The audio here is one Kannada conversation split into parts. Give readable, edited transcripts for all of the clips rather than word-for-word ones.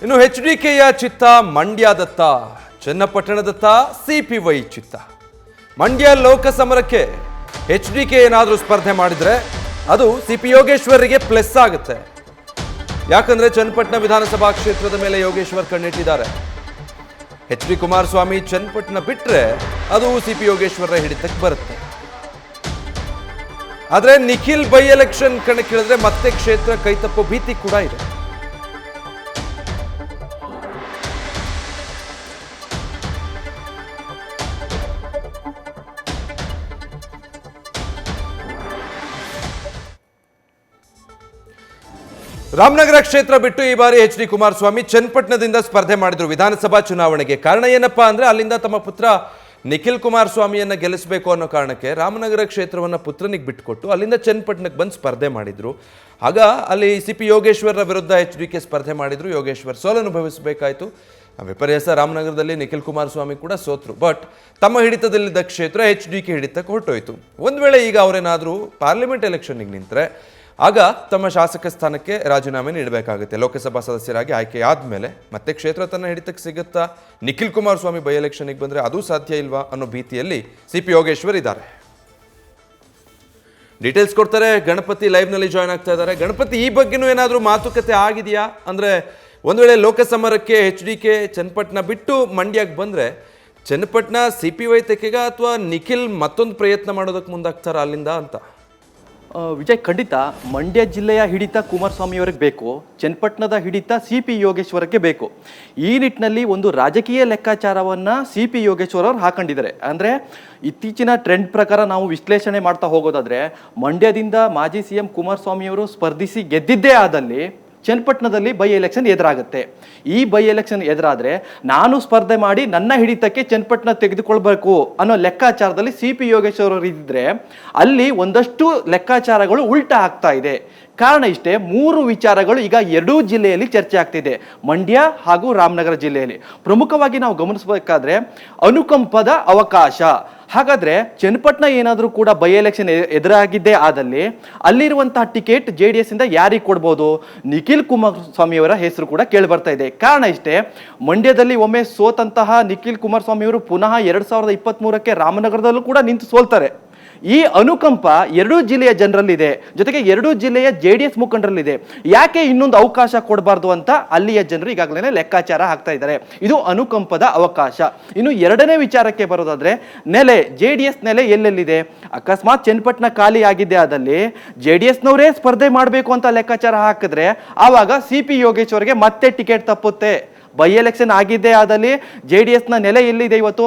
ಇನ್ನು HDKಯ ಚಿತ್ತ ಮಂಡ್ಯದತ್ತ, ಚನ್ನಪಟ್ಟಣದತ್ತ CPY ಚಿತ್ತ. ಮಂಡ್ಯ ಲೋಕಸಮರಕ್ಕೆ HDK ಏನಾದರೂ ಸ್ಪರ್ಧೆ ಮಾಡಿದ್ರೆ ಅದು CP ಯೋಗೇಶ್ವರಿಗೆ ಪ್ಲಸ್ ಆಗುತ್ತೆ. ಯಾಕಂದ್ರೆ ಚನ್ನಪಟ್ಟಣ ವಿಧಾನಸಭಾ ಕ್ಷೇತ್ರದ ಮೇಲೆ ಯೋಗೇಶ್ವರ್ ಕಣ್ಣಿಟ್ಟಿದ್ದಾರೆ. HD ಕುಮಾರಸ್ವಾಮಿ ಚನ್ನಪಟ್ಟಣ ಬಿಟ್ರೆ ಅದು CP ಯೋಗೇಶ್ವರ ಹಿಡಿತಕ್ಕೆ ಬರುತ್ತೆ. ಆದ್ರೆ ನಿಖಿಲ್ ಬೈ ಎಲೆಕ್ಷನ್ ಕಣಕ್ಕಿಳಿದ್ರೆ ಮತ್ತೆ ಕ್ಷೇತ್ರ ಕೈತಪ್ಪೋ ಭೀತಿ ಕೂಡ ಇದೆ. ರಾಮನಗರ ಕ್ಷೇತ್ರ ಬಿಟ್ಟು ಈ ಬಾರಿ HD ಕುಮಾರಸ್ವಾಮಿ ಚನ್ನಪಟ್ಟಣದಿಂದ ಸ್ಪರ್ಧೆ ಮಾಡಿದ್ರು ವಿಧಾನಸಭಾ ಚುನಾವಣೆಗೆ. ಕಾರಣ ಏನಪ್ಪಾ ಅಂದ್ರೆ ಅಲ್ಲಿಂದ ತಮ್ಮ ಪುತ್ರ ನಿಖಿಲ್ ಕುಮಾರಸ್ವಾಮಿಯನ್ನ ಗೆಲ್ಲಿಸಬೇಕು ಅನ್ನೋ ಕಾರಣಕ್ಕೆ ರಾಮನಗರ ಕ್ಷೇತ್ರವನ್ನ ಪುತ್ರನಿಗೆ ಬಿಟ್ಟುಕೊಟ್ಟು ಅಲ್ಲಿಂದ ಚನ್ನಪಟ್ಟಣಕ್ಕೆ ಬಂದು ಸ್ಪರ್ಧೆ ಮಾಡಿದ್ರು. ಆಗ ಅಲ್ಲಿ CP ಯೋಗೇಶ್ವರ ವಿರುದ್ಧ HDK ಸ್ಪರ್ಧೆ ಮಾಡಿದ್ರು. ಯೋಗೇಶ್ವರ್ ಸೋಲನುಭವಿಸಬೇಕಾಯಿತು. ವಿಪರ್ಯಾಸ ರಾಮನಗರದಲ್ಲಿ ನಿಖಿಲ್ ಕುಮಾರಸ್ವಾಮಿ ಕೂಡ ಸೋತ್ರು. ಬಟ್ ತಮ್ಮ ಹಿಡಿತದಲ್ಲಿದ್ದ ಕ್ಷೇತ್ರ HDK ಹಿಡಿತಕ್ಕೆ ಹೊರಟೋಯ್ತು. ಒಂದು ವೇಳೆ ಈಗ ಅವರೇನಾದರೂ ಪಾರ್ಲಿಮೆಂಟ್ ಎಲೆಕ್ಷನ್ಗೆ ನಿಂತರೆ ಆಗ ತಮ್ಮ ಶಾಸಕ ಸ್ಥಾನಕ್ಕೆ ರಾಜೀನಾಮೆ ನೀಡಬೇಕಾಗುತ್ತೆ. ಲೋಕಸಭಾ ಸದಸ್ಯರಾಗಿ ಆಯ್ಕೆ ಆದಮೇಲೆ ಮತ್ತೆ ಕ್ಷೇತ್ರ ತನ್ನ ಹಿಡಿತಕ್ಕೆ ಸಿಗುತ್ತಾ? ನಿಖಿಲ್ ಕುಮಾರಸ್ವಾಮಿ ಬೈ ಎಲೆಕ್ಷನ್ಗೆ ಬಂದರೆ ಅದು ಸಾಧ್ಯ ಇಲ್ವಾ ಅನ್ನೋ ಭೀತಿಯಲ್ಲಿ CP ಯೋಗೇಶ್ವರ್ ಇದ್ದಾರೆ. ಡೀಟೇಲ್ಸ್ ಕೊಡ್ತಾರೆ ಗಣಪತಿ, ಲೈವ್ನಲ್ಲಿ ಜಾಯ್ನ್ ಆಗ್ತಾ ಇದ್ದಾರೆ. ಗಣಪತಿ, ಈ ಬಗ್ಗೆನೂ ಏನಾದರೂ ಮಾತುಕತೆ ಆಗಿದೆಯಾ? ಅಂದರೆ ಒಂದು ವೇಳೆ ಲೋಕಸಮರಕ್ಕೆ HDK ಚನ್ನಪಟ್ಟಣ ಬಿಟ್ಟು ಮಂಡ್ಯಕ್ಕೆ ಬಂದರೆ ಚನ್ನಪಟ್ಟಣ CPY ತೆಕ್ಕೆಗ ಅಥವಾ ನಿಖಿಲ್ ಮತ್ತೊಂದು ಪ್ರಯತ್ನ ಮಾಡೋದಕ್ಕೆ ಮುಂದಾಗ್ತಾರ ಅಲ್ಲಿಂದ ಅಂತ? ವಿಜಯ್, ಖಂಡಿತ ಮಂಡ್ಯ ಜಿಲ್ಲೆಯ ಹಿಡಿತ ಕುಮಾರಸ್ವಾಮಿಯವರಿಗೆ ಬೇಕು, ಚನ್ನಪಟ್ಟಣದ ಹಿಡಿತ CP ಯೋಗೇಶ್ವರಕ್ಕೆ ಬೇಕು. ಈ ನಿಟ್ಟಿನಲ್ಲಿ ಒಂದು ರಾಜಕೀಯ ಲೆಕ್ಕಾಚಾರವನ್ನು CP ಯೋಗೇಶ್ವರ ಅವರು ಹಾಕೊಂಡಿದ್ದಾರೆ. ಅಂದರೆ ಇತ್ತೀಚಿನ ಟ್ರೆಂಡ್ ಪ್ರಕಾರ ನಾವು ವಿಶ್ಲೇಷಣೆ ಮಾಡ್ತಾ ಹೋಗೋದಾದರೆ ಮಂಡ್ಯದಿಂದ ಮಾಜಿ CM ಕುಮಾರಸ್ವಾಮಿಯವರು ಸ್ಪರ್ಧಿಸಿ ಗೆದ್ದಿದ್ದೇ ಆದಲ್ಲಿ ಚನ್ನಪಟ್ಟಣದಲ್ಲಿ ಬೈ ಎಲೆಕ್ಷನ್ ಎದುರಾಗುತ್ತೆ. ಈ ಬೈ ಎಲೆಕ್ಷನ್ ಎದುರಾದರೆ ನಾನು ಸ್ಪರ್ಧೆ ಮಾಡಿ ನನ್ನ ಹಿಡಿತಕ್ಕೆ ಚನ್ನಪಟ್ಟಣ ತೆಗೆದುಕೊಳ್ಬೇಕು ಅನ್ನೋ ಲೆಕ್ಕಾಚಾರದಲ್ಲಿ CP ಯೋಗೇಶ್ವರರು ಇದ್ದರೆ ಅಲ್ಲಿ ಒಂದಷ್ಟು ಲೆಕ್ಕಾಚಾರಗಳು ಉಲ್ಟಾ ಆಗ್ತಾ ಇದೆ. ಕಾರಣ ಇಷ್ಟೇ, 3 ವಿಚಾರಗಳು ಈಗ ಎರಡೂ ಜಿಲ್ಲೆಯಲ್ಲಿ ಚರ್ಚೆ ಆಗ್ತಿದೆ, ಮಂಡ್ಯ ಹಾಗೂ ರಾಮನಗರ ಜಿಲ್ಲೆಯಲ್ಲಿ. ಪ್ರಮುಖವಾಗಿ ನಾವು ಗಮನಿಸಬೇಕಾದ್ರೆ ಅನುಕಂಪದ ಅವಕಾಶ. ಹಾಗಾದರೆ ಚನ್ನಪಟ್ಟಣ ಏನಾದರೂ ಕೂಡ ಬೈ ಎಲೆಕ್ಷನ್ ಎದುರಾಗಿದ್ದೇ ಆದಲ್ಲಿ ಅಲ್ಲಿರುವಂತಹ ಟಿಕೆಟ್ JDS ಇಂದ ಯಾರಿಗೆ ಕೊಡ್ಬೋದು? ನಿಖಿಲ್ ಕುಮಾರಸ್ವಾಮಿಯವರ ಹೆಸರು ಕೂಡ ಕೇಳಿ ಬರ್ತಾ ಇದೆ. ಕಾರಣ ಇಷ್ಟೇ, ಮಂಡ್ಯದಲ್ಲಿ ಒಮ್ಮೆ ಸೋತಂತಹ ನಿಖಿಲ್ ಕುಮಾರಸ್ವಾಮಿಯವರು ಪುನಃ 2023ಕ್ಕೆ ರಾಮನಗರದಲ್ಲೂ ಕೂಡ ನಿಂತು ಸೋಲ್ತಾರೆ. ಈ ಅನುಕಂಪ ಎರಡೂ ಜಿಲ್ಲೆಯ ಜನರಲ್ಲಿದೆ, ಜೊತೆಗೆ ಎರಡೂ ಜಿಲ್ಲೆಯ JDS ಮುಖಂಡರಲ್ಲಿದೆ. ಯಾಕೆ ಇನ್ನೊಂದು ಅವಕಾಶ ಕೊಡಬಾರ್ದು ಅಂತ ಅಲ್ಲಿಯ ಜನರು ಈಗಾಗಲೇ ಲೆಕ್ಕಾಚಾರ ಹಾಕ್ತಾ ಇದ್ದಾರೆ. ಇದು ಅನುಕಂಪದ ಅವಕಾಶ. ಇನ್ನು ಎರಡನೇ ವಿಚಾರಕ್ಕೆ ಬರೋದಾದ್ರೆ ನೆಲೆ, JDS ನೆಲೆ ಎಲ್ಲೆಲ್ಲಿದೆ? ಅಕಸ್ಮಾತ್ ಚನ್ನಪಟ್ಟಣ ಖಾಲಿ ಆಗಿದ್ದೇ ಆದಲ್ಲಿ JDSನವರೇ ಸ್ಪರ್ಧೆ ಮಾಡಬೇಕು ಅಂತ ಲೆಕ್ಕಾಚಾರ ಹಾಕಿದ್ರೆ ಆವಾಗ CP ಯೋಗೇಶ್ವರ್ಗೆ ಮತ್ತೆ ಟಿಕೆಟ್ ತಪ್ಪುತ್ತೆ. ಬೈ ಎಲೆಕ್ಷನ್ ಆಗಿದ್ದೇ ಆದಲ್ಲಿ JDSನ ನೆಲೆ ಎಲ್ಲಿದೆ ಇವತ್ತು?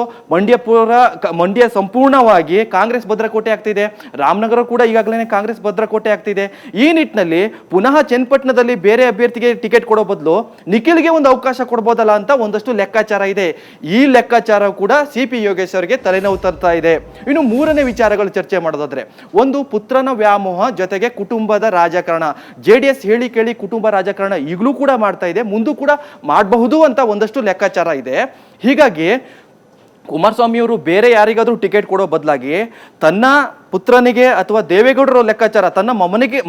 ಮಂಡ್ಯ ಸಂಪೂರ್ಣವಾಗಿ ಕಾಂಗ್ರೆಸ್ ಭದ್ರಕೋಟೆ ಆಗ್ತಿದೆ. ರಾಮನಗರ ಕೂಡ ಈಗಾಗಲೇ ಕಾಂಗ್ರೆಸ್ ಭದ್ರಕೋಟೆ ಆಗ್ತಿದೆ. ಈ ನಿಟ್ಟಿನಲ್ಲಿ ಪುನಃ ಚನ್ನಪಟ್ಟಣದಲ್ಲಿ ಬೇರೆ ಅಭ್ಯರ್ಥಿಗೆ ಟಿಕೆಟ್ ಕೊಡೋ ಬದಲು ನಿಖಿಲ್ಗೆ ಒಂದು ಅವಕಾಶ ಕೊಡ್ಬೋದಲ್ಲ ಅಂತ ಒಂದಷ್ಟು ಲೆಕ್ಕಾಚಾರ ಇದೆ. ಈ ಲೆಕ್ಕಾಚಾರ ಕೂಡ CP ಯೋಗೇಶ್ವರ್ಗೆ ತಲೆನೋವು ತರ್ತಾ ಇದೆ. ಇನ್ನು ಮೂರನೇ ವಿಚಾರಗಳು ಚರ್ಚೆ ಮಾಡೋದಾದ್ರೆ, ಒಂದು ಪುತ್ರನ ವ್ಯಾಮೋಹ, ಜೊತೆಗೆ ಕುಟುಂಬದ ರಾಜಕಾರಣ. JDS ಹೇಳಿ ಕೇಳಿ ಕುಟುಂಬ ರಾಜಕಾರಣ ಈಗಲೂ ಕೂಡ ಮಾಡ್ತಾ ಇದೆ, ಮುಂದೂ ಕೂಡ ಮಾಡಬಹುದು ಅಂತ ಒಂದಷ್ಟು ಲೆಕ್ಕಾಚಾರ ಇದೆ. ಹೀಗಾಗಿ ಕುಮಾರಸ್ವಾಮಿಯವರು ಬೇರೆ ಯಾರಿಗಾದ್ರೂ ಟಿಕೆಟ್ ಕೊಡೋ ಬದಲಾಗಿ ತನ್ನ ಪುತ್ರನಿಗೆ ಅಥವಾ ದೇವೇಗೌಡರ ಲೆಕ್ಕಾಚಾರ ತನ್ನ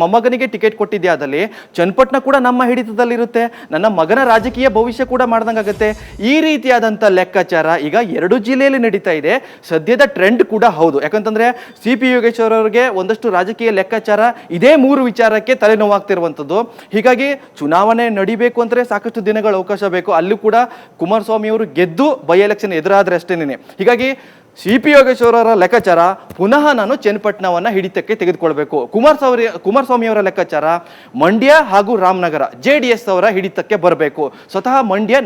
ಮೊಮ್ಮಗನಿಗೆ ಟಿಕೆಟ್ ಕೊಟ್ಟಿದ್ದೆ ಆದಲ್ಲಿ ಚನ್ನಪಟ್ಟಣ ಕೂಡ ನಮ್ಮ ಹಿಡಿತದಲ್ಲಿರುತ್ತೆ, ನನ್ನ ಮಗನ ರಾಜಕೀಯ ಭವಿಷ್ಯ ಕೂಡ ಮಾಡ್ದಂಗಾಗುತ್ತೆ. ಈ ರೀತಿಯಾದಂಥ ಲೆಕ್ಕಾಚಾರ ಈಗ ಎರಡು ಜಿಲ್ಲೆಯಲ್ಲಿ ನಡೀತಾ ಇದೆ. ಸದ್ಯದ ಟ್ರೆಂಡ್ ಕೂಡ ಹೌದು. ಯಾಕಂತಂದ್ರೆ CP ಯೋಗೇಶ್ವರ ಅವರಿಗೆ ಒಂದಷ್ಟು ರಾಜಕೀಯ ಲೆಕ್ಕಾಚಾರ ಇದೇ 3 ವಿಚಾರಕ್ಕೆ ತಲೆನೋವಾಗ್ತಿರುವಂಥದ್ದು. ಹೀಗಾಗಿ ಚುನಾವಣೆ ನಡಿಬೇಕು ಅಂದರೆ ಸಾಕಷ್ಟು ದಿನಗಳ ಅವಕಾಶ ಬೇಕು. ಅಲ್ಲೂ ಕೂಡ ಕುಮಾರಸ್ವಾಮಿಯವರು ಗೆದ್ದು ಬೈ ಎಲೆಕ್ಷನ್ ಎದುರಾದ್ರೆ ಅಷ್ಟೇನೆ. ಹೀಗಾಗಿ CP ಯೋಗೇಶ್ವರರ ಲೆಕ್ಕಾಚಾರ ಪುನಃ ನಾನು ಚನ್ನಪಟ್ಟಣವನ್ನ ಹಿಡಿತಕ್ಕೆ ತೆಗೆದುಕೊಳ್ಬೇಕು. ಕುಮಾರಸ್ವಾಮಿಯವರ ಲೆಕ್ಕಾಚಾರ ಮಂಡ್ಯ ಹಾಗೂ ರಾಮನಗರ JDS ಅವರ ಹಿಡಿತಕ್ಕೆ ಬರಬೇಕು, ಸ್ವತಃ ಮಂಡ್ಯ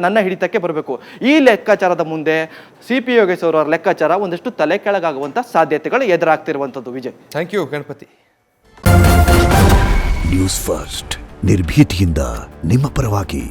ನನ್ನ ಹಿಡಿತಕ್ಕೆ ಬರಬೇಕು. ಈ ಲೆಕ್ಕಾಚಾರದ ಮುಂದೆ CP ಯೋಗೇಶ್ವರರ ಲೆಕ್ಕಾಚಾರ ಒಂದಷ್ಟು ತಲೆ ಕೆಳಗಾಗುವಂತ ಸಾಧ್ಯತೆಗಳು ಎದುರಾಗ್ತಿರುವಂಥದ್ದು. Vijay, thank you Ganapathi. News first, ನಿರ್ಭೀತಿಯಿಂದ ನಿಮ್ಮ ಪರವಾಗಿ.